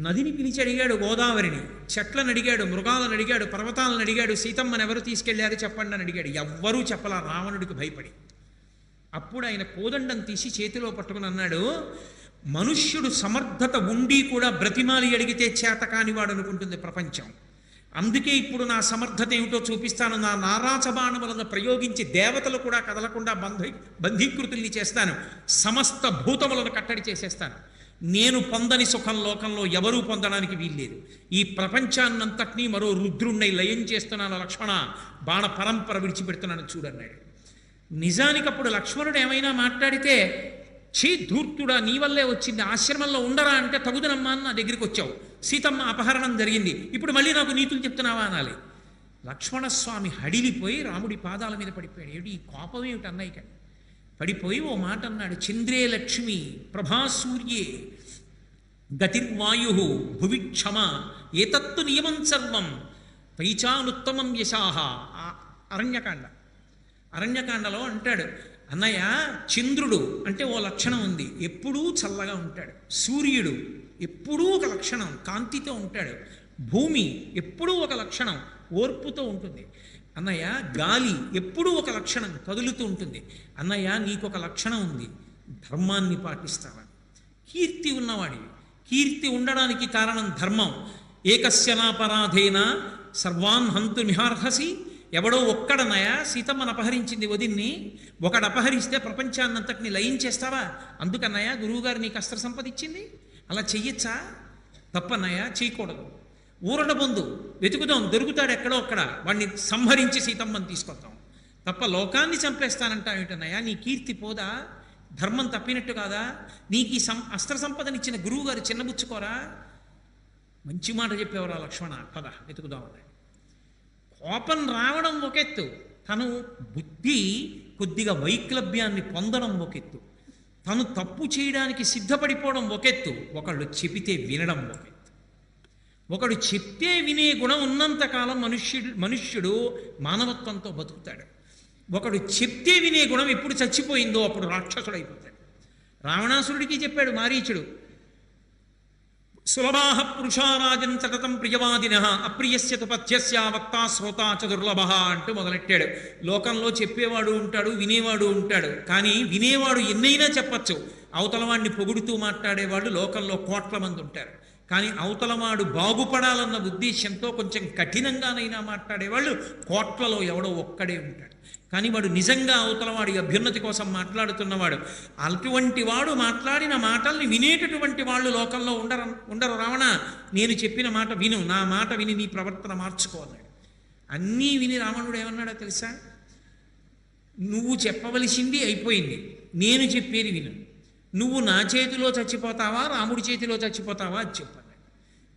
నదిని పిలిచి అడిగాడు గోదావరిని, చెట్లను అడిగాడు, మృగాలను అడిగాడు, పర్వతాలను అడిగాడు, సీతమ్మను ఎవరు తీసుకెళ్లారు చెప్పండి అని అడిగాడు. ఎవ్వరూ చెప్పలా రావణుడికి భయపడి. అప్పుడు ఆయన కోదండం తీసి చేతిలో పట్టుకుని అన్నాడు, మనుష్యుడు సమర్థత ఉండి కూడా బ్రతిమాలి అడిగితే చేత కానివాడు అనుకుంటుంది ప్రపంచం. అందుకే ఇప్పుడు నా సమర్థత ఏమిటో చూపిస్తాను. నా నారాచబాణములను ప్రయోగించి దేవతలు కూడా కదలకుండా బంధీకృతుల్ని చేస్తాను, సమస్త భూతములను కట్టడి చేసేస్తాను. నేను పొందని సుఖం లోకంలో ఎవరూ పొందడానికి వీల్లేదు. ఈ ప్రపంచాన్నంతటినీ మరో రుద్రుణ్ణి లయం చేస్తున్నాను లక్ష్మణ, బాణ పరంపర విడిచిపెడుతున్నాను చూడన్నాడు. నిజానికి అప్పుడు లక్ష్మణుడు ఏమైనా మాట్లాడితే, ఛీ ధూర్తుడా నీ వల్లే వచ్చింది, ఆశ్రమంలో ఉండరా అంటే తగుదనమ్మా అని నా దగ్గరికి వచ్చావు, సీతమ్మ అపహరణం జరిగింది, ఇప్పుడు మళ్ళీ నాకు నీతులు చెప్తున్నావా అనాలి. లక్ష్మణస్వామి హడిలిపోయి రాముడి పాదాల మీద పడిపోయాడు. ఏమిటి ఈ కోపం ఏమిటి అన్నయ్య పడిపోయి ఓ మాట అన్నాడు, చంద్రే లక్ష్మి ప్రభాసూర్యే గతిర్వాయు భువి క్షమ ఏతత్తు నియమం సర్వం పైచానుత్తమం యశాహ. అరణ్యకాండలో అంటాడు, అన్నయ్య చంద్రుడు అంటే ఓ లక్షణం ఉంది, ఎప్పుడూ చల్లగా ఉంటాడు. సూర్యుడు ఎప్పుడూ ఒక లక్షణం, కాంతితో ఉంటాడు. భూమి ఎప్పుడూ ఒక లక్షణం, ఓర్పుతో ఉంటుంది. అన్నయ్య గాలి ఎప్పుడూ ఒక లక్షణం, కదులుతూ ఉంటుంది. అన్నయ్య నీకొక లక్షణం ఉంది, ధర్మాన్ని పాటిస్తావని. కీర్తి ఉన్నవాడివి, కీర్తి ఉండడానికి కారణం ధర్మం. ఏకస్యనాపరాధేన సర్వాన్ హంతు నిహార్హసి. ఎవడో ఒక్కడనయా సీతమ్మను అపహరించింది వదిన్ని, ఒకడు అపహరిస్తే ప్రపంచాన్నంతటిని లయించేస్తావా? అందుకన్నయ్య గురువుగారు నీకు అస్త్ర సంపద ఇచ్చింది, అలా చెయ్యొచ్చా? తప్పన్నయ్య, చేయకూడదు. ఊరట పొందు వెతుకుదాం, దొరుకుతాడు ఎక్కడో అక్కడ, వాడిని సంహరించి సీతమ్మని తీసుకొద్దాం. తప్ప లోకాన్ని చంపేస్తానంటా ఏమిటన్నయ్య? నీ కీర్తి పోదా? ధర్మం తప్పినట్టు కాదా? నీకు ఈ అస్త్ర సంపదనిచ్చిన గురువుగారు చిన్నబుచ్చుకోరా? మంచి మాట చెప్పేవరా లక్ష్మణ, పద వెతుకుదామని. కోపం రావడం ఒకెత్తు, తను బుద్ధి కొద్దిగా వైక్లభ్యాన్ని పొందడం ఒకెత్తు, తను తప్పు చేయడానికి సిద్ధపడిపోవడం ఒకెత్తు, ఒకళ్ళు చెబితే వినడం ఒకెత్తు. ఒకడు చెప్తే వినే గుణం ఉన్నంతకాలం మనుష్యుడు మానవత్వంతో బతుకుతాడు. ఒకడు చెప్తే వినే గుణం ఎప్పుడు చచ్చిపోయిందో అప్పుడు రాక్షసుడైపోతాడు. రావణాసురుడికి చెప్పాడు మారీచుడు, సులభాః పురుషారాజన్ సతతం ప్రియవాదినః అప్రియస్య తు పథ్యస్య వక్తా శ్రోతా చ దుర్లభః అంటూ మొదలెట్టాడు. లోకంలో చెప్పేవాడు ఉంటాడు, వినేవాడు ఉంటాడు. కానీ వినేవాడు ఎన్నైనా చెప్పచ్చు, అవతలవాడిని పొగుడుతూ మాట్లాడేవాడు లోకంలో కోట్ల మంది ఉంటారు. కానీ అవతలవాడు బాగుపడాలన్న ఉద్దేశంతో కొంచెం కఠినంగానైనా మాట్లాడేవాళ్ళు కోట్లలో ఎవడో ఒక్కడే ఉంటాడు. కానీ వాడు నిజంగా అవతలవాడి అభ్యున్నతి కోసం మాట్లాడుతున్నవాడు. అటువంటి వాడు మాట్లాడిన మాటల్ని వినేటటువంటి వాళ్ళు లోకంలో ఉండరు. రావణ, నేను చెప్పిన మాట విను, నా మాట విని నీ ప్రవర్తన మార్చుకోవాలన్నాడు. అన్నీ విని రావణుడు ఏమన్నాడో తెలుసా? నువ్వు చెప్పవలసింది అయిపోయింది, నేను చెప్పేది విను. నువ్వు నా చేతిలో చచ్చిపోతావా రాముడి చేతిలో చచ్చిపోతావా అది చెప్పాను.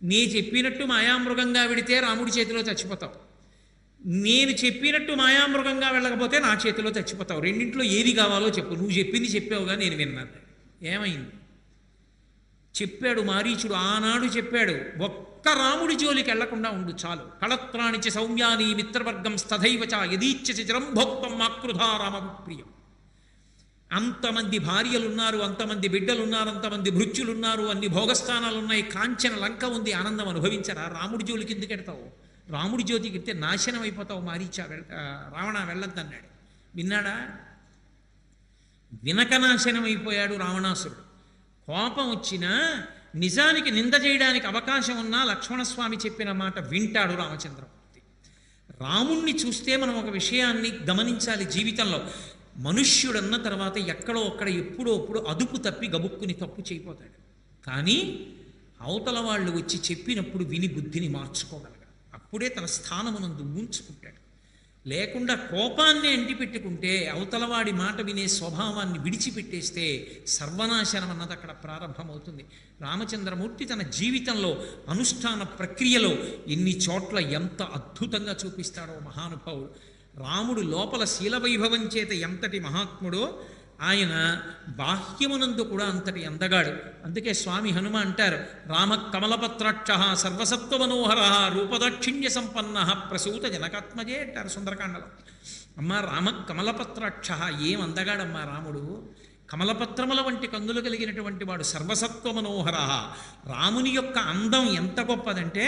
నే చెప్పినట్టు మాయామృగంగా వెడితే రాముడి చేతిలో చచ్చిపోతావు, నేను చెప్పినట్టు మాయామృగంగా వెళ్ళకపోతే నా చేతిలో చచ్చిపోతావు. రెండింట్లో ఏది కావాలో చెప్పు, నువ్వు చెప్పింది చెప్పావుగా, నేను విన్నాను. ఏమైంది చెప్పాడు మారీచుడు. ఆనాడు చెప్పాడు, ఒక్క రాముడి జోలికి వెళ్లకుండా ఉండు చాలు. కళత్రాణిచి సౌమ్యాని మిత్రవర్గం స్తథైవచ యదీచ్ఛసి చిరం భోక్తం ఆకృధా రామప్రియం. అంతమంది భార్యలున్నారు, అంతమంది బిడ్డలున్నారు, అంతమంది భృత్యులున్నారు, అన్ని భోగస్థానాలున్నాయి, కాంచన లంక ఉంది, ఆనందం అనుభవించరా? రాముడి జోలికి ఎందుకు ఎడతావు? రాముడి జ్యోతికి ఎడితే నాశనం అయిపోతావు మారీచా, రావణ వెళ్ళొద్దన్నాడు. విన్నాడా? వినక నాశనం అయిపోయాడు రావణాసురుడు. కోపం వచ్చినా నిజానికి నింద చేయడానికి అవకాశం ఉన్నా లక్ష్మణస్వామి చెప్పిన మాట వింటాడు రామచంద్రమూర్తి. రాముణ్ణి చూస్తే మనం ఒక విషయాన్ని గమనించాలి జీవితంలో. మనుష్యుడన్న తర్వాత ఎక్కడో అక్కడ ఎప్పుడో అప్పుడు అదుపు తప్పి గబుక్కుని తప్పు చేయపోతాడు. కానీ అవతల వాళ్ళు వచ్చి చెప్పినప్పుడు విని బుద్ధిని మార్చుకోగలగాలి. అప్పుడే తన స్థానమునందు ఉంచుకుంటాడు. లేకుండా కోపాన్ని అంటిపెట్టుకుంటే, అవతలవాడి మాట వినే స్వభావాన్ని విడిచిపెట్టేస్తే సర్వనాశనం అన్నది అక్కడ ప్రారంభమవుతుంది. రామచంద్రమూర్తి తన జీవితంలో అనుష్ఠాన ప్రక్రియలో ఎన్ని చోట్ల ఎంత అద్భుతంగా చూపిస్తాడో మహానుభావుడు. రాముడు లోపల శీలవైభవం చేత ఎంతటి మహాత్ముడో ఆయన బాహ్యమునందు కూడా అంతటి అందగాడు. అందుకే స్వామి హనుమ అంటారు, రామ కమలపత్రాక్ష సర్వసత్వ మనోహర రూపదాక్షిణ్య సంపన్న ప్రసూత జనకాత్మజే అంటారు సుందరకాండలో. అమ్మ రామ కమలపత్రాక్ష, ఏం అందగాడమ్మా రాముడు. కమలపత్రముల వంటి కందులు కలిగినటువంటి వాడు, సర్వసత్వ మనోహర. రాముని యొక్క అందం ఎంత గొప్పదంటే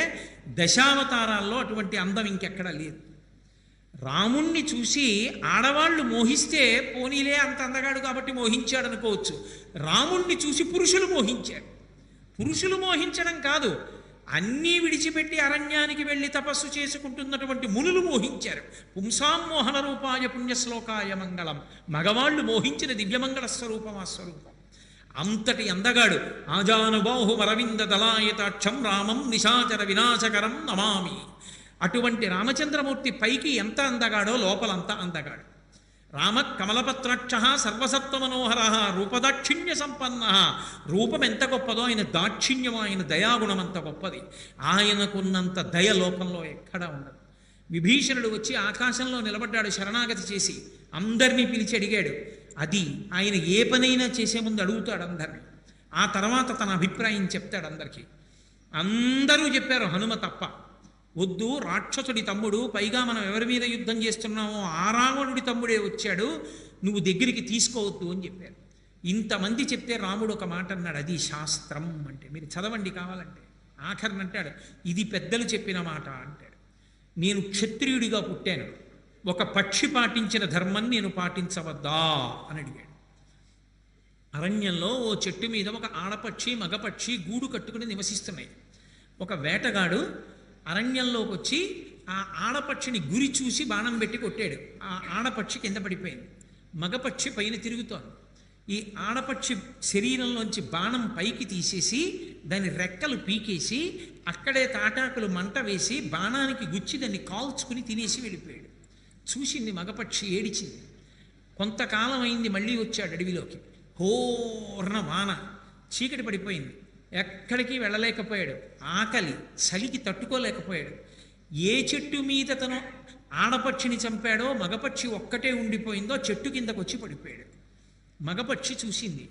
దశావతారాల్లో అటువంటి అందం ఇంకెక్కడా లేదు. రాముణ్ణి చూసి ఆడవాళ్ళు మోహిస్తే పోనీలే అంత అందగాడు కాబట్టి మోహించాడు అనుకోవచ్చు. రాముణ్ణి చూసి పురుషులు మోహించారు. పురుషులు మోహించడం కాదు, అన్నీ విడిచిపెట్టి అరణ్యానికి వెళ్ళి తపస్సు చేసుకుంటున్నటువంటి మునులు మోహించారు. పుంసామోహన రూపాయ పుణ్యశ్లోకాయ మంగళం. మగవాళ్ళు మోహించిన దివ్యమంగళ స్వరూపం ఆ స్వరూపం. అంతటి అందగాడు. ఆజానుబాహు అరవింద దళాయతాక్షం రామం నిశాచర వినాశకరం నమామి. అటువంటి రామచంద్రమూర్తి పైకి ఎంత అందగాడో లోపలంత అందగాడు. రామ కమలపత్రాక్ష సర్వసత్వ మనోహర రూపదాక్షిణ్య సంపన్న. రూపం ఎంత గొప్పదో ఆయన దాక్షిణ్యం, ఆయన దయాగుణం అంత గొప్పది. ఆయనకున్నంత దయ లోకంలో ఎక్కడా ఉండదు. విభీషణుడు వచ్చి ఆకాశంలో నిలబడ్డాడు శరణాగతి చేసి, అందరినీ పిలిచి అడిగాడు. అది ఆయన ఏ పనైనా చేసే ముందు అడుగుతాడు అందరినీ, ఆ తర్వాత తన అభిప్రాయం చెప్తాడు అందరికీ. అందరూ చెప్పారు, హనుమ తప్ప. వద్దు, రాక్షసుడి తమ్ముడు, పైగా మనం ఎవరి మీద యుద్ధం చేస్తున్నామో ఆ రావణుడి తమ్ముడే వచ్చాడు, నువ్వు దగ్గరికి తీసుకోవద్దు అని చెప్పారు. ఇంతమంది చెప్తే రాముడు ఒక మాట అన్నాడు, అది శాస్త్రం అంటే. మీరు చదవండి కావాలంటే. ఆఖరిని అంటాడు, ఇది పెద్దలు చెప్పిన మాట అంటాడు. నేను క్షత్రియుడిగా పుట్టాను, ఒక పక్షి పాటించిన ధర్మం నేను పాటించవద్దా అని అడిగాడు. అరణ్యంలో ఓ చెట్టు మీద ఒక ఆడపక్షి మగపక్షి గూడు కట్టుకుని నివసిస్తున్నాయి. ఒక వేటగాడు అరణ్యంలోకి వచ్చి ఆ ఆడపక్షిని గురి చూసి బాణం పెట్టి కొట్టాడు. ఆ ఆడపక్షి కింద పడిపోయింది, మగపక్షి పైన తిరుగుతోంది. ఈ ఆడపక్షి శరీరంలోంచి బాణం పైకి తీసేసి దాని రెక్కలు పీకేసి అక్కడే తాటాకులు మంట వేసి బాణానికి గుచ్చి దాన్ని కాల్చుకుని తినేసి వెళ్ళిపోయాడు. చూసింది మగపక్షి, ఏడిచింది. కొంతకాలం అయింది, మళ్ళీ వచ్చాడు అడవిలోకి. హోర్న వాన, చీకటి పడిపోయింది, ఎక్కడికి వెళ్ళలేకపోయాడు. ఆకలి చలికి తట్టుకోలేకపోయాడు. ఏ చెట్టు మీద తను ఆడపక్షిని చంపాడో మగపక్షి ఒక్కటే ఉండిపోయిందో చెట్టు కిందకు వచ్చి పడిపోయాడు. మగపక్షి చూసింది,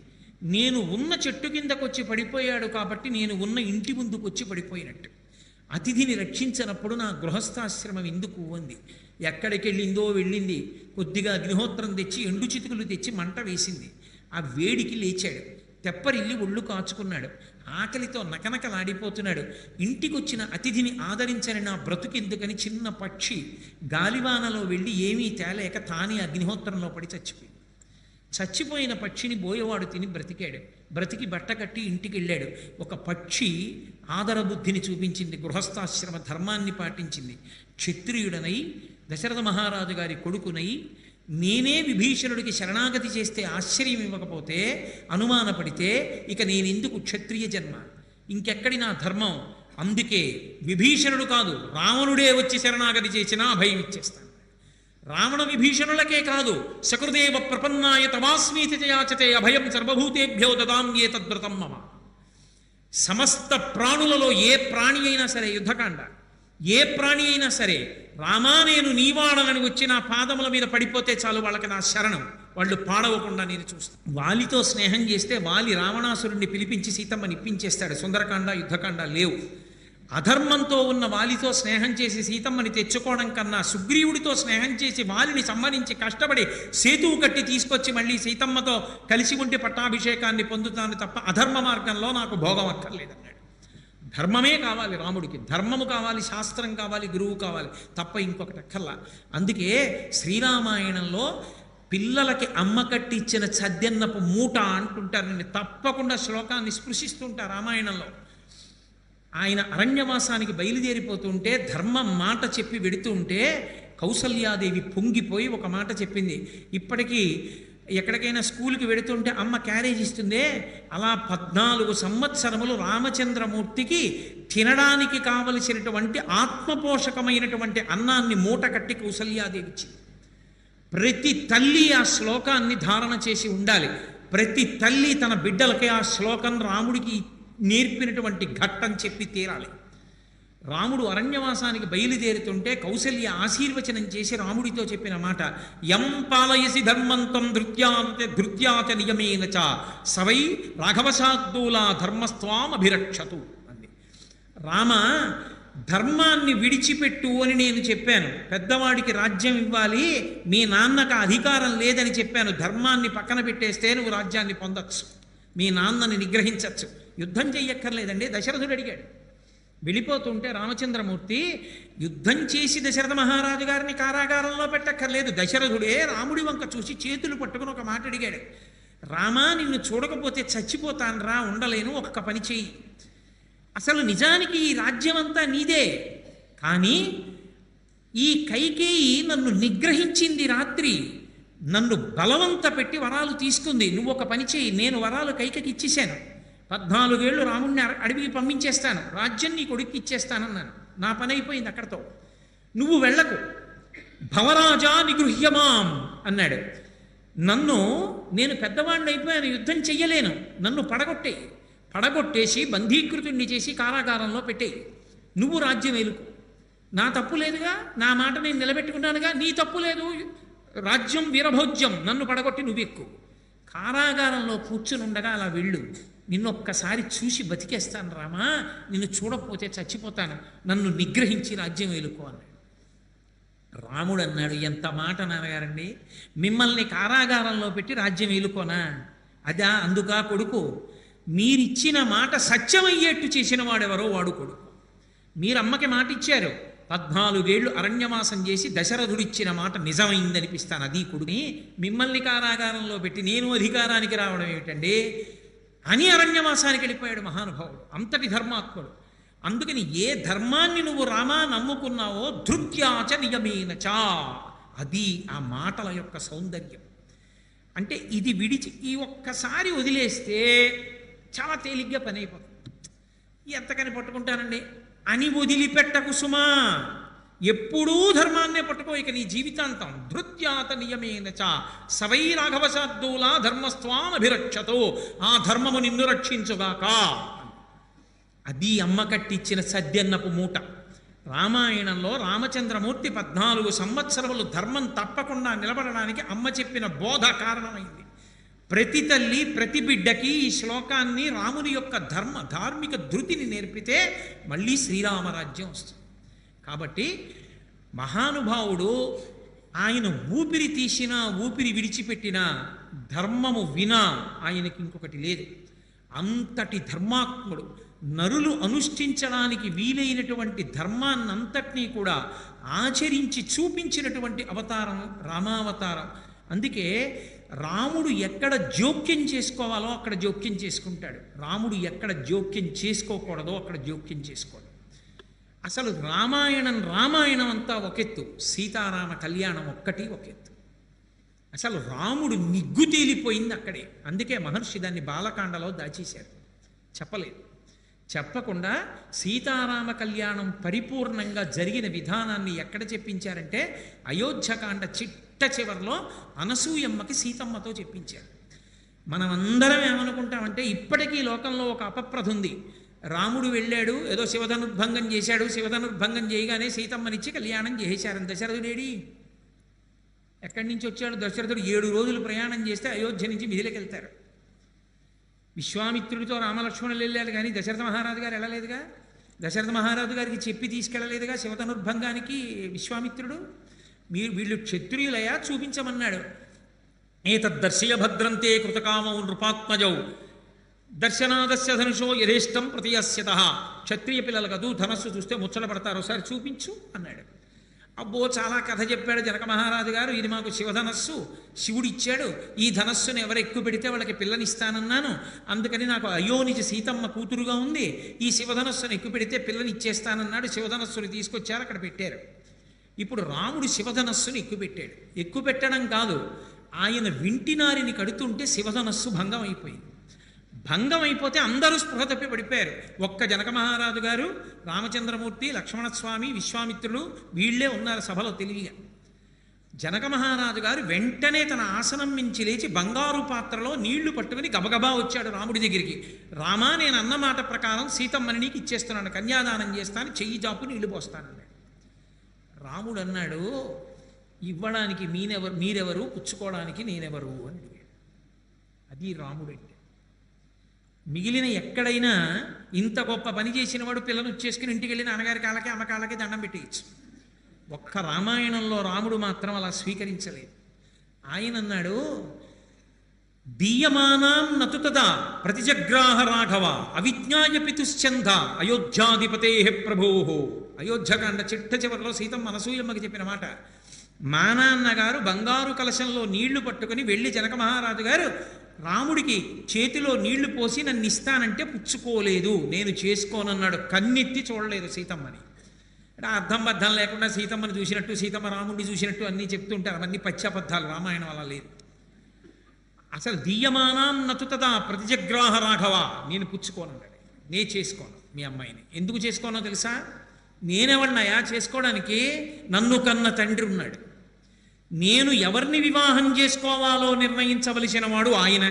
నేను ఉన్న చెట్టు కిందకు వచ్చి పడిపోయాడు కాబట్టి నేను ఉన్న ఇంటి ముందుకు వచ్చి పడిపోయినట్టు. అతిథిని రక్షించినప్పుడు నా గృహస్థాశ్రమం ఎందుకు అంది. ఎక్కడికి వెళ్ళింది. కొద్దిగా అగ్నిహోత్రం తెచ్చి ఎండు చితుకులు తెచ్చి మంట వేసింది. ఆ వేడికి లేచాడు, తెప్పరిల్లి ఒళ్ళు కాచుకున్నాడు, ఆకలితో నకనకలాడిపోతున్నాడు. ఇంటికొచ్చిన అతిథిని ఆదరించని నా బ్రతుకెందుకని చిన్న పక్షి గాలివానలో వెళ్ళి ఏమీ తేలేక తానే అగ్నిహోత్రంలో పడి చచ్చిపోయింది. చచ్చిపోయిన పక్షిని బోయవాడు తిని బ్రతికాడు. బ్రతికి బట్ట కట్టి ఇంటికి వెళ్ళాడు. ఒక పక్షి ఆదరబుద్ధిని చూపించింది, గృహస్థాశ్రమ ధర్మాన్ని పాటించింది. క్షత్రియుడనై దశరథ మహారాజు గారి కొడుకునై నేనే విభీషణుడికి శరణాగతి చేస్తే ఆశ్చర్యం ఇవ్వకపోతే, అనుమానపడితే ఇక నేనెందుకు క్షత్రియ జన్మ, ఇంకెక్కడి నా ధర్మం. అందుకే విభీషణుడు కాదు, రావణుడే వచ్చి శరణాగతి చేసినా అభయం ఇచ్చేస్తాను. రావణ విభీషణులకే కాదు, సకృదేవ ప్రపన్నాయ తమాస్మీతి యాచతే అభయం సర్వభూతేభ్యో దదామ్యే తద్వ్రతం మమ. సమస్త ప్రాణులలో ఏ ప్రాణి అయినా సరే, యుద్ధకాండ, ఏ ప్రాణి అయినా సరే, రామా నేను నీవాడనని వచ్చి నా పాదముల మీద పడిపోతే చాలు, వాళ్ళకి నా శరణం, వాళ్ళు పాడవకుండా నేను చూస్తాను. వాలితో స్నేహం చేస్తే వాలి రావణాసురుణ్ణి పిలిపించి సీతమ్మని ఇప్పించేస్తాడు. సుందరకాండ యుద్ధకాండ లేవు. అధర్మంతో ఉన్న వాలితో స్నేహం చేసి సీతమ్మని తెచ్చుకోవడం కన్నా సుగ్రీవుడితో స్నేహం చేసి వాలిని సంహరించి కష్టపడి సేతువు కట్టి తీసుకొచ్చి మళ్ళీ సీతమ్మతో కలిసి ఉంటే పట్టాభిషేకాన్ని పొందుతాను తప్ప అధర్మ మార్గంలో నాకు భోగం అక్కర్లేదన్నాడు. ధర్మమే కావాలి రాముడికి, ధర్మము కావాలి, శాస్త్రం కావాలి, గురువు కావాలి, తప్ప ఇంకొకటి అక్కర్లా. అందుకే శ్రీరామాయణంలో పిల్లలకి అమ్మ కట్టి ఇచ్చిన చద్దెన్నపు మూట అంటుంటారు. నేను తప్పకుండా శ్లోకాన్ని స్పృశిస్తుంటా రామాయణంలో. ఆయన అరణ్యవాసానికి బయలుదేరిపోతుంటే ధర్మం మాట చెప్పి వెడుతూ ఉంటే కౌసల్యాదేవి పొంగిపోయి ఒక మాట చెప్పింది. ఇప్పటికీ ఎక్కడికైనా స్కూల్కి వెడుతుంటే అమ్మ క్యారేజ్ ఇస్తుందే, అలా 14 సంవత్సరములు రామచంద్రమూర్తికి తినడానికి కావలసినటువంటి ఆత్మపోషకమైనటువంటి అన్నాన్ని మూట కట్టి కౌసల్యాదేవి ఇచ్చింది. ప్రతి తల్లి ఆ శ్లోకాన్ని ధారణ చేసి ఉండాలి. ప్రతి తల్లి తన బిడ్డలకి ఆ శ్లోకం రాముడికి నేర్పినటువంటి ఘట్టం చెప్పి తీరాలి. రాముడు అరణ్యవాసానికి బయలుదేరుతుంటే కౌసల్య ఆశీర్వచనం చేసి రాముడితో చెప్పిన మాట, యం పాలయసి ధర్మంతం ధృత్యాచ నియమేన చ సవై రాఘవశార్దూలా ధర్మస్వాం అభిరక్షతు అంది. రామ, ధర్మాన్ని విడిచిపెట్టు అని నేను చెప్పాను. పెద్దవాడికి రాజ్యం ఇవ్వాలి, మీ నాన్నకు అధికారం లేదని చెప్పాను. ధర్మాన్ని పక్కన పెట్టేస్తే నువ్వు రాజ్యాన్ని పొందొచ్చు, మీ నాన్నని నిగ్రహించవచ్చు, యుద్ధం చెయ్యక్కర్లేదండి. దశరథుడు అడిగాడు. వెళ్ళిపోతుంటే రామచంద్రమూర్తి యుద్ధం చేసి దశరథ మహారాజు గారిని కారాగారంలో పెట్టక్కర్లేదు. దశరథుడే రాముడి వంక చూసి చేతులు పట్టుకుని ఒక మాట అడిగాడు. రామా, నిన్ను చూడకపోతే చచ్చిపోతాను రా, ఉండలేను, ఒక్క పని చెయ్యి. అసలు నిజానికి ఈ రాజ్యమంతా నీదే, కానీ ఈ కైకేయి నన్ను నిగ్రహించింది రాత్రి, నన్ను బలవంత పెట్టి వరాలు తీసుకుంది. నువ్వు ఒక పని చేయి, నేను వరాలు కైకకి ఇచ్చేశాను, 14 ఏళ్ళు రాముడిని అడవికి పంపించేస్తాను, రాజ్యం నీ కొడుక్కి ఇచ్చేస్తానన్నాను. నా పని అయిపోయింది అక్కడతో, నువ్వు వెళ్ళకు. భవరాజా నిగృహ్యమాం అన్నాడు. నేను పెద్దవాడిని అయిపోయాను, యుద్ధం చెయ్యలేను, నన్ను పడగొట్టేసి బంధీకృతుణ్ణి చేసి కారాగారంలో పెట్టేయి. నువ్వు రాజ్యం ఏలుకో, నా తప్పు లేదుగా, నా మాట నేను నిలబెట్టుకున్నానుగా, నీ తప్పు లేదు, రాజ్యం వీరభోజ్యం, నన్ను పడగొట్టి నువ్వు ఎక్కువ కారాగారంలో కూర్చుని ఉండగా అలా వెళ్ళు, నిన్నొక్కసారి చూసి బతికేస్తాను రామా, నిన్ను చూడకపోతే చచ్చిపోతాను, నన్ను నిగ్రహించి రాజ్యం ఏలుకో అన్నాడు. రాముడు అన్నాడు, ఎంత మాట నాన్నగారండి, మిమ్మల్ని కారాగారంలో పెట్టి రాజ్యం ఏలుకోనా? అదా అందుకా కొడుకు, మీరిచ్చిన మాట సత్యమయ్యేట్టు చేసిన వాడెవరో వాడు కొడుకు. మీరమ్మకి మాట ఇచ్చారు, 14 ఏళ్ళు అరణ్యవాసం చేసి దశరథుడిచ్చిన మాట నిజమైందనిపిస్తాను, అది కొడుకుని మిమ్మల్ని కారాగారంలో పెట్టి నేను అధికారానికి రావడం ఏమిటండి అని అరణ్యవాసానికి వెళ్ళిపోయాడు మహానుభావుడు, అంతటి ధర్మాత్ముడు. అందుకని ఏ ధర్మాన్ని నువ్వు రామా నమ్ముకున్నావో ధృత్యాచ నియమేనచా, అది ఆ మాటల యొక్క సౌందర్యం. అంటే ఇది విడిచి ఈ ఒక్కసారి వదిలేస్తే చాలా తేలిగ్గా పని అయిపోతుంది. ఎంతకని పట్టుకుంటానండి అని వదిలిపెట్టకు సుమా, ఎప్పుడూ ధర్మాన్నే పట్టుకో ఇక నీ జీవితాంతం. ధృత్యాత నియమేనచ సవై రాఘవశార్దూలా ధర్మస్వామభిరక్షతో, ఆ ధర్మము నిన్ను రక్షించుగాక. అది అమ్మ కట్టిచ్చిన సద్యన్నపు మూట. రామాయణంలో రామచంద్రమూర్తి 14 సంవత్సరములు ధర్మం తప్పకుండా నిలబడడానికి అమ్మ చెప్పిన బోధ కారణమైంది. ప్రతి తల్లి ప్రతి బిడ్డకి ఈ శ్లోకాన్ని, రాముని యొక్క ధార్మిక ధృతిని నేర్పితే మళ్ళీ శ్రీరామరాజ్యం వస్తుంది. కాబట్టి మహానుభావుడు ఆయన ఊపిరి తీసినా ఊపిరి విడిచిపెట్టినా ధర్మము వినా ఆయనకి ఇంకొకటి లేదు. అంతటి ధర్మాత్ముడు, నరులు అనుష్ఠించడానికి వీలైనటువంటి ధర్మాన్నంతటినీ కూడా ఆచరించి చూపించినటువంటి అవతారం రామావతారం. అందుకే రాముడు ఎక్కడ జోక్యం చేసుకోవాలో అక్కడ జోక్యం చేసుకుంటాడు, రాముడు ఎక్కడ జోక్యం చేసుకోకూడదో అక్కడ జోక్యం చేసుకోడు. అసలు రామాయణం అంతా ఒకెత్తు, సీతారామ కళ్యాణం ఒక్కటి ఒకెత్తు. అసలు రాముడు నిగ్గు తేలిపోయింది అక్కడే. అందుకే మహర్షి దాన్ని బాలకాండలో దాచేశారు, చెప్పలేదు. చెప్పకుండా సీతారామ కళ్యాణం పరిపూర్ణంగా జరిగిన విధానాన్ని ఎక్కడ చెప్పించారంటే అయోధ్యకాండ చివరిలో అనసూయమ్మకి సీతమ్మతో చెప్పించారు. మనమందరం ఏమనుకుంటామంటే ఇప్పటికీ లోకంలో ఒక అపప్రథ ఉంది. రాముడు వెళ్ళాడు, ఏదో శివధనుర్భంగం చేశాడు, శివధనుర్భంగం చేయగానే సీతమ్మనిచ్చి కళ్యాణం చేశారని. దశరథుడేడి ఎక్కడి నుంచి వచ్చాడు? దశరథుడు 7 రోజులు ప్రయాణం చేస్తే అయోధ్య నుంచి మిథిలకు వెళ్తారు. విశ్వామిత్రుడితో రామలక్ష్మణులు వెళ్ళారు, కానీ దశరథ మహారాజు గారు వెళ్ళలేదుగా. దశరథ మహారాజు గారికి చెప్పి తీసుకెళ్ళలేదుగా శివధనుర్భంగానికి విశ్వామిత్రుడు. వీళ్ళు క్షత్రియులయా చూపించమన్నాడు. ఏతద్దర్శయ భద్రంతే కృతకామౌ నృపాత్మజౌ దర్శనాదస్య ధనుషో యథేష్టం ప్రతియస్యత. క్షత్రియ పిల్లలు కదూ, ధనస్సు చూస్తే ముచ్చట పడతారు, ఒకసారి చూపించు అన్నాడు. అబ్బో చాలా కథ చెప్పాడు జనక మహారాజు గారు. ఇది మాకు శివధనస్సు, శివుడు ఇచ్చాడు, ఈ ధనస్సును ఎవరు ఎక్కువ పెడితే వాళ్ళకి పిల్లనిస్తానన్నాను, అందుకని నాకు అయోనిజ సీతమ్మ కూతురుగా ఉంది, ఈ శివధనస్సును ఎక్కువ పెడితే పిల్లని ఇచ్చేస్తానన్నాడు. శివధనస్సుని తీసుకొచ్చారు, అక్కడ పెట్టారు. ఇప్పుడు రాముడు శివధనస్సును ఎక్కుపెట్టాడు. ఎక్కువ పెట్టడం కాదు, ఆయన వింటినారిని కడుతుంటే శివధనస్సు భంగం అయిపోయింది. భంగం అయిపోతే అందరూ స్పృహ తప్పి పడిపోయారు. ఒక్క జనక మహారాజు గారు, రామచంద్రమూర్తి, లక్ష్మణస్వామి, విశ్వామిత్రుడు వీళ్లే ఉన్నారు సభలో తెలివిగా. జనక మహారాజు గారు వెంటనే తన ఆసనం మించి లేచి బంగారు పాత్రలో నీళ్లు పట్టుకుని గబగబా వచ్చాడు రాముడి దగ్గరికి. రామా, నేను అన్నమాట ప్రకారం సీతమ్మని నీకు ఇచ్చేస్తున్నాను, కన్యాదానం చేస్తాను, చెయ్యి జాపు నీళ్లు పోస్తానన్నాడు. రాముడు అన్నాడు, ఇవ్వడానికి మీరెవరు, పుచ్చుకోవడానికి నేనెవరు అని అడిగాడు. అది రాముడు అంటే. మిగిలిన ఎక్కడైనా ఇంత గొప్ప పని చేసిన వాడు పిల్లను వచ్చేసుకుని ఇంటికి వెళ్ళి నాన్నగారి కాళ్ళకి అమ్మ కాళ్ళకి దండం పెట్టేయచ్చు. ఒక్క రామాయణంలో రాముడు మాత్రం అలా స్వీకరించలేదు. ఆయన అన్నాడు, దీయమానాం నతుతదా ప్రతిజగ్రాహ రాఘవ అవిజ్ఞాయ పితుశ్చంద అయోధ్యాధిపతే ప్రభో. అయోధ్యకాండ చిట్ట చివరిలో సీతమ్మ అనసూయమ్మకి చెప్పిన మాట. మా నాన్నగారు బంగారు కలశంలో నీళ్లు పట్టుకుని వెళ్ళి జనక మహారాజు గారు రాముడికి చేతిలో నీళ్లు పోసి నన్ను ఇస్తానంటే పుచ్చుకోలేదు, నేను చేసుకోనన్నాడు. కన్నెత్తి చూడలేదు సీతమ్మని. అంటే అర్థం బద్ధం లేకుండా సీతమ్మని చూసినట్టు సీతమ్మ రాముడిని చూసినట్టు అన్నీ చెప్తుంటారు. అవన్నీ పశ్చాబద్ధాలు, రామాయణం అలా లేదు. అసలు దీయమానాం నతుతదా ప్రతిజగ్రాహ రాఘవ, నేను పుచ్చుకోనన్నాడు. నే చేసుకోను మీ అమ్మాయిని. ఎందుకు చేసుకోనో తెలుసా? నేనెవడినయా చేసుకోవడానికి? నన్ను కన్న తండ్రి ఉన్నాడు. నేను ఎవరిని వివాహం చేసుకోవాలో నిర్ణయించవలసిన వాడు ఆయన.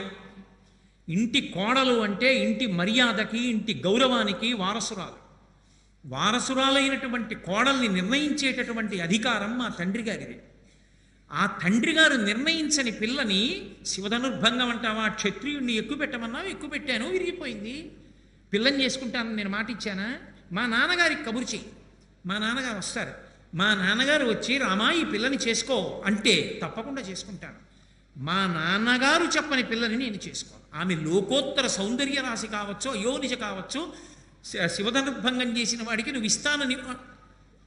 ఇంటి కోడలు అంటే ఇంటి మర్యాదకి, ఇంటి గౌరవానికి వారసురాలు. వారసురాలైనటువంటి కోడల్ని నిర్ణయించేటటువంటి అధికారం మా తండ్రి గారిది. ఆ తండ్రి గారు నిర్ణయించని పిల్లని శివధనుర్భంగం అంటావా, క్షత్రియుడిని ఎక్కువ పెట్టమన్నావు, ఎక్కువ పెట్టాను, విరిగిపోయింది. పిల్లని చేసుకుంటానని నేను మాట ఇచ్చానా? మా నాన్నగారికి కబురు చెయ్యి. మా నాన్నగారు వస్తారు. మా నాన్నగారు వచ్చి రామా ఈ పిల్లని చేసుకో అంటే తప్పకుండా చేసుకుంటాను. మా నాన్నగారు చెప్పని పిల్లని నేను చేసుకోను. ఆమె లోకోత్తర సౌందర్య రాశి కావచ్చు, అయోనిజ కావచ్చు, శివధనుర్భంగం చేసిన వాడికి నువ్వు ఇస్తానని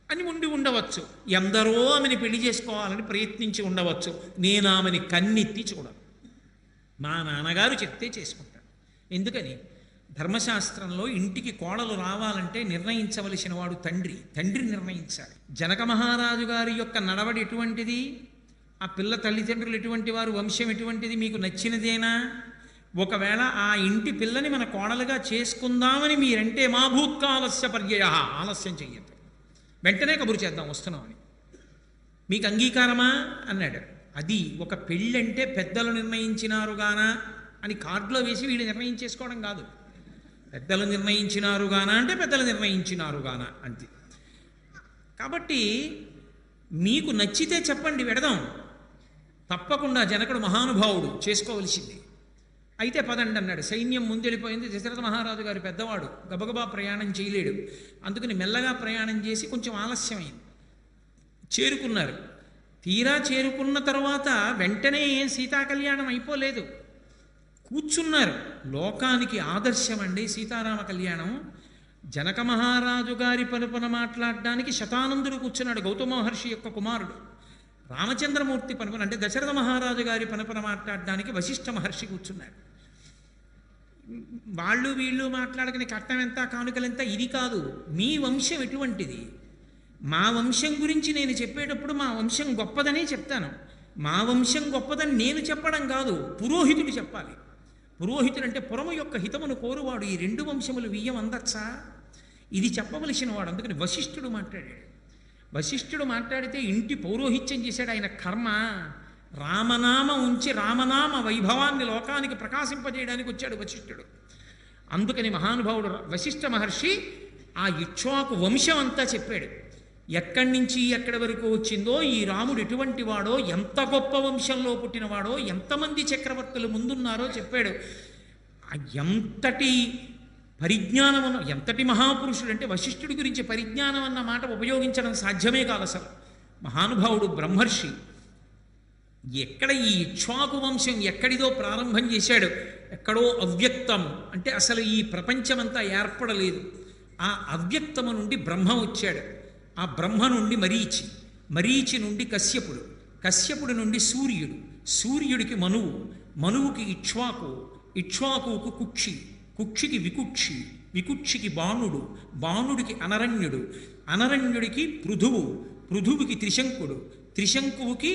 అని ఉండి ఉండవచ్చు. ఎందరో ఆమెని పెళ్లి చేసుకోవాలని ప్రయత్నించి ఉండవచ్చు. నేను ఆమెని కన్నెత్తి చూడను. మా నాన్నగారు చెప్తే చేసుకుంటాను. ఎందుకని? ధర్మశాస్త్రంలో ఇంటికి కోడలు రావాలంటే నిర్ణయించవలసిన వాడు తండ్రి. తండ్రి నిర్ణయించాలి. జనక మహారాజు గారి యొక్క నడవడి ఎటువంటిది? ఆ పిల్ల తల్లిదండ్రులు ఎటువంటి వారు? వంశం ఎటువంటిది? మీకు నచ్చినదేనా? ఒకవేళ ఆ ఇంటి పిల్లని మన కోడలుగా చేసుకుందామని మీరంటే మా భూత్కాలస్య పర్యయ, ఆలస్యం చెయ్యద్దు, వెంటనే కబురు చేద్దాం వస్తున్నామని. మీకు అంగీకారమా అన్నాడు. అది ఒక పెళ్ళంటే పెద్దలు నిర్ణయించినారుగానా అని కార్డులో వేసి వీళ్ళు నిర్ణయించేసుకోవడం కాదు. పెద్దలు నిర్ణయించినారుగానా అంటే పెద్దలు నిర్ణయించినారుగానా అంతే. కాబట్టి మీకు నచ్చితే చెప్పండి, వెడదాం. తప్పకుండా జనకుడు మహానుభావుడు, చేసుకోవలసింది. అయితే పదండి అన్నాడు. సైన్యం ముందెళ్ళిపోయింది. దశరథ మహారాజు గారు పెద్దవాడు, గబగబా ప్రయాణం చేయలేడు. అందుకని మెల్లగా ప్రయాణం చేసి కొంచెం ఆలస్యమైంది. చేరుకున్నారు. తీరా చేరుకున్న తర్వాత వెంటనే ఏం సీతా కళ్యాణం అయిపోలేదు. కూర్చున్నారు. లోకానికి ఆదర్శం అండి సీతారామ కళ్యాణం. జనక మహారాజు గారి పనుపన మాట్లాడడానికి శతానందుడు కూర్చున్నాడు, గౌతమ మహర్షి యొక్క కుమారుడు. రామచంద్రమూర్తి పనుపన అంటే దశరథ మహారాజు గారి పనుపన మాట్లాడడానికి వశిష్ఠ మహర్షి కూర్చున్నాడు. వాళ్ళు వీళ్ళు మాట్లాడకని కట్నం ఎంత, కానుకలెంత, ఇది కాదు. మీ వంశం ఎటువంటిది? మా వంశం గురించి నేను చెప్పేటప్పుడు మా వంశం గొప్పదనే చెప్తాను. మా వంశం గొప్పదని నేను చెప్పడం కాదు, పురోహితుడు చెప్పాలి. పురోహితుడు అంటే పురము యొక్క హితమును కోరువాడు. ఈ రెండు వంశములు వియ్యం అందచ్చా? ఇది చెప్పవలసిన వాడు. అందుకని వశిష్ఠుడు మాట్లాడాడు. వశిష్ఠుడు మాట్లాడితే ఇంటి పౌరోహిత్యం చేశాడు. ఆయన కర్మ. రామనామ ఉంచి రామనామ వైభవాన్ని లోకానికి ప్రకాశింపజేయడానికి వచ్చాడు వశిష్ఠుడు. అందుకని మహానుభావుడు వశిష్ఠ మహర్షి ఆ ఇక్ష్వాకు వంశం అంతా చెప్పాడు. ఎక్కడి నుంచి ఎక్కడి వరకు వచ్చిందో, ఈ రాముడు ఎటువంటి వాడో, ఎంత గొప్ప వంశంలో పుట్టినవాడో, ఎంతమంది చక్రవర్తులు ముందున్నారో చెప్పాడు. ఎంతటి పరిజ్ఞానం ఉన్న, ఎంతటి మహాపురుషుడు అంటే వశిష్ఠుడి గురించి పరిజ్ఞానం అన్న మాట ఉపయోగించడం సాధ్యమే కాదు అసలు. మహానుభావుడు బ్రహ్మర్షి. ఎక్కడ ఈ ఇక్ష్వాకు వంశం ఎక్కడిదో ప్రారంభం చేశాడు. ఎక్కడో అవ్యక్తం అంటే అసలు ఈ ప్రపంచమంతా ఏర్పడలేదు. ఆ అవ్యక్తము నుండి బ్రహ్మ వచ్చాడు. ఆ బ్రహ్మ నుండి మరీచి, మరీచి నుండి కశ్యపుడు, కశ్యపుడు నుండి సూర్యుడు, సూర్యుడికి మనువు, మనువుకి ఇక్ష్వాకు, ఇక్ష్వాకుకు కుక్షి, కుక్షికి వికుక్షి, వికుక్షికి బాణుడు, బాణుడికి అనరణ్యుడు, అనరణ్యుడికి పృథువు, పృథువుకి త్రిశంకుడు, త్రిశంకువుకి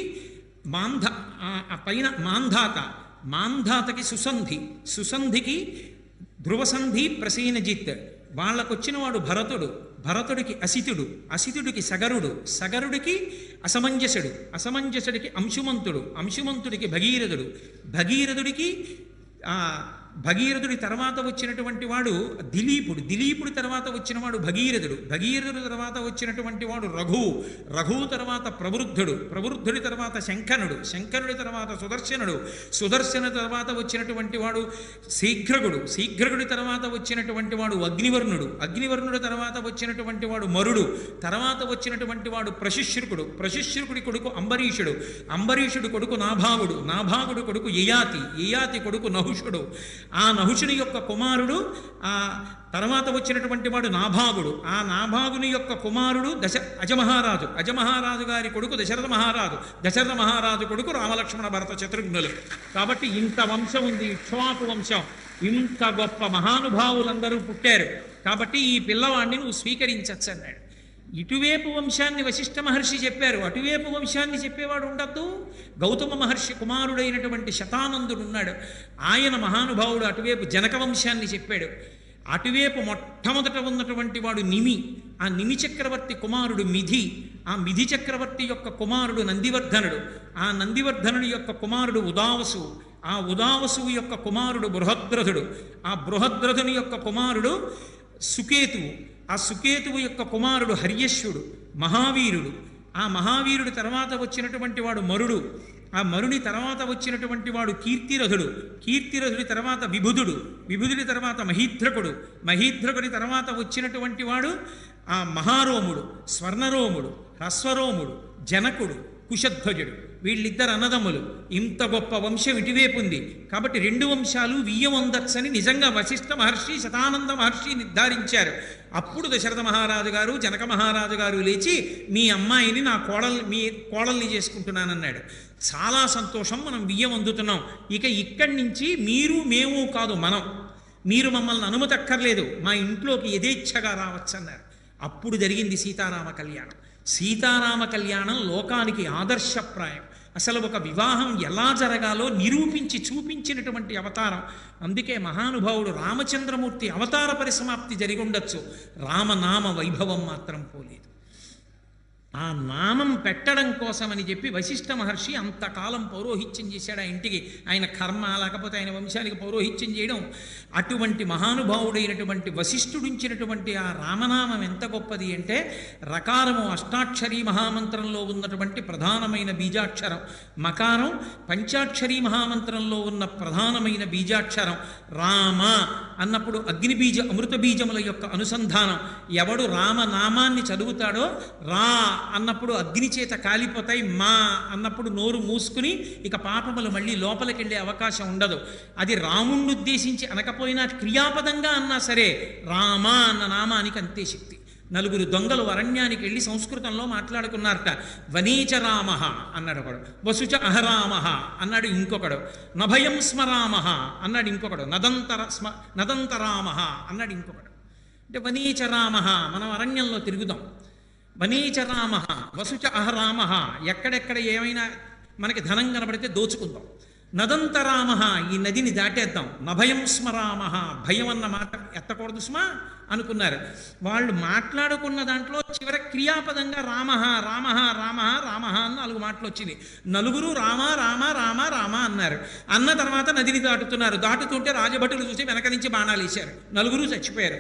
పైన మాంధాత, మాంధాతకి సుసంధి, సుసంధికి ధ్రువసంధి ప్రసేనజిత్, వాళ్ళకొచ్చినవాడు భరతుడు, భరతుడికి అసితుడు, అసితుడికి సగరుడు, సగరుడికి అసమంజసుడు, అసమంజసుడికి అంశుమంతుడు, అంశుమంతుడికి భగీరథుడు, భగీరథుడికి భగీరథుడి తర్వాత వచ్చినటువంటి వాడు దిలీపుడు, దిలీపుడి తర్వాత వచ్చినవాడు భగీరథుడు, భగీరథుడి తర్వాత వచ్చినటువంటి వాడు రఘువు, రఘువు తర్వాత ప్రవృద్ధుడు, ప్రవృద్ధుడి తర్వాత శంఖనుడు, శంఖనుడి తర్వాత సుదర్శనుడు, సుదర్శన తర్వాత వచ్చినటువంటి వాడు శీఘ్రగుడు, శీఘ్రగుడి తర్వాత వచ్చినటువంటి వాడు అగ్నివర్ణుడు, అగ్నివర్ణుడి తర్వాత వచ్చినటువంటి వాడు మరుడు, తర్వాత వచ్చినటువంటి వాడు ప్రశిశ్రుకుడు, ప్రశిశ్రుకుడి కొడుకు అంబరీషుడు, అంబరీషుడు కొడుకు నాభాగుడు, నాభాగుడు కొడుకు యయాతి, యయాతి కొడుకు నహుషుడు, ఆ నహుషుని యొక్క కుమారుడు ఆ తర్వాత వచ్చినటువంటి వాడు నాభాగుడు, ఆ నాభాగుని యొక్క కుమారుడు అజమహారాజు, అజమహారాజు గారి కొడుకు దశరథ మహారాజు, దశరథ మహారాజు కొడుకు రామలక్ష్మణ భరత శత్రుఘ్నులు. కాబట్టి ఇంత వంశం ఉంది, ఇక్ష్వాకు వంశం. ఇంత గొప్ప మహానుభావులందరూ పుట్టారు. కాబట్టి ఈ పిల్లవాడిని నువ్వు స్వీకరించచ్చు అన్నాడు. ఇటువైపు వంశాన్ని వశిష్ఠ మహర్షి చెప్పారు, అటువైపు వంశాన్ని చెప్పేవాడు ఉండద్దు. గౌతమ మహర్షి కుమారుడైనటువంటి శతానందుడు ఉన్నాడు, ఆయన మహానుభావుడు అటువైపు జనక వంశాన్ని చెప్పాడు. అటువైపు మొట్టమొదట ఉన్నటువంటి వాడు నిమి, ఆ నిమి చక్రవర్తి కుమారుడు మిథి, ఆ మిథి చక్రవర్తి యొక్క కుమారుడు నందివర్ధనుడు, ఆ నందివర్ధనుడి యొక్క కుమారుడు ఉదావసు, ఆ ఉదావసువు యొక్క కుమారుడు బృహద్రథుడు, ఆ బృహద్రథుని యొక్క కుమారుడు సుకేతువు, ఆ సుకేతువు యొక్క కుమారుడు హర్యశ్వుడు మహావీరుడు, ఆ మహావీరుడి తర్వాత వచ్చినటువంటి వాడు మరుడు, ఆ మరుని తర్వాత వచ్చినటువంటి వాడు కీర్తిరథుడు, కీర్తిరథుడి తర్వాత విభుదుడు, విభుదుడి తర్వాత మహీధ్రకుడు, మహీధ్రకుడి తర్వాత వచ్చినటువంటి వాడు ఆ మహారోముడు, స్వర్ణరోముడు, హ్రస్వరోముడు, జనకుడు, కుశధ్వజుడు. వీళ్ళిద్దరు అన్నదమ్ములు. ఇంత గొప్ప వంశం ఇటువైపు ఉంది. కాబట్టి రెండు వంశాలు వియ్యమొందచ్చని నిజంగా వశిష్ఠ మహర్షి శతానంద మహర్షి నిర్ధారించారు. అప్పుడు దశరథ మహారాజు గారు జనక మహారాజు గారు లేచి మీ అమ్మాయిని మీ కోడల్ని చేసుకుంటున్నానన్నాడు. చాలా సంతోషం, మనం బియ్యం అందుతున్నాం. ఇక ఇక్కడి నుంచి మీరు మేము కాదు మనం, మీరు మమ్మల్ని అనుమతి అక్కర్లేదు, మా ఇంట్లోకి యథేచ్ఛగా రావచ్చన్నారు. అప్పుడు జరిగింది సీతారామ కళ్యాణం. సీతారామ కళ్యాణం లోకానికి ఆదర్శప్రాయం. అసలు ఒక వివాహం ఎలా జరగాలో నిరూపించి చూపించినటువంటి అవతారం. అందుకే మహానుభావుడు రామచంద్రమూర్తి అవతార పరిసమాప్తి జరిగి ఉండొచ్చు, రామనామ వైభవం మాత్రం పోలేదు. ఆ నామం పెట్టడం కోసమని చెప్పి వశిష్ఠ మహర్షి అంతకాలం పౌరోహిత్యం చేశాడు ఆ ఇంటికి. ఆయన కర్మ, లేకపోతే ఆయన వంశానికి పౌరోహిత్యం చేయడం. అటువంటి మహానుభావుడైనటువంటి వశిష్ఠుడించినటువంటి ఆ రామనామం ఎంత గొప్పది అంటే, రకారము అష్టాక్షరీ మహామంత్రంలో ఉన్నటువంటి ప్రధానమైన బీజాక్షరం, మకారం పంచాక్షరీ మహామంత్రంలో ఉన్న ప్రధానమైన బీజాక్షరం. రామ అన్నప్పుడు అగ్నిబీజ అమృత బీజముల యొక్క అనుసంధానం. ఎవడు రామనామాన్ని చదువుతాడో రా అన్నప్పుడు అగ్ని చేత కాలిపోతాయి, మా అన్నప్పుడు నోరు మూసుకుని ఇక పాపములు మళ్ళీ లోపలికి వెళ్ళే అవకాశం ఉండదు. అది రాముణ్ణి ఉద్దేశించి అనకపోయినా క్రియాపదంగా అన్నా సరే రామ అన్న నామానికి అంతే శక్తి. నలుగురు దొంగలు అరణ్యానికి వెళ్ళి సంస్కృతంలో మాట్లాడుకున్నారట. వనీచ రామ అన్నాడు ఒకడు, వసుచ అహరామ అన్నాడు ఇంకొకడు, నభయం స్మరామ అన్నాడు ఇంకొకడు, నదంతరామ అన్నాడు ఇంకొకడు. అంటే వనీచ రామ, మనం అరణ్యంలో తిరుగుదాం. వనీచ రామ వసుచ అహరామ, ఎక్కడెక్కడ ఏమైనా మనకి ధనం కనబడితే దోచుకుందాం. నదంతరామ, ఈ నదిని దాటేద్దాం. నభయం స్మరామ, భయం అన్న మాట ఎత్తకూడదు స్మా అనుకున్నారు. వాళ్ళు మాట్లాడుకున్న దాంట్లో చివర క్రియాపదంగా రామ రామ రామ రామ అని 4 మాటలు వచ్చింది. నలుగురు రామ రామ రామ రామ అన్నారు. అన్న తర్వాత నదిని దాటుతున్నారు. దాటుతుంటే రాజభటులు చూసి వెనక నుంచి బాణాలు వేశారు. నలుగురు చచ్చిపోయారు.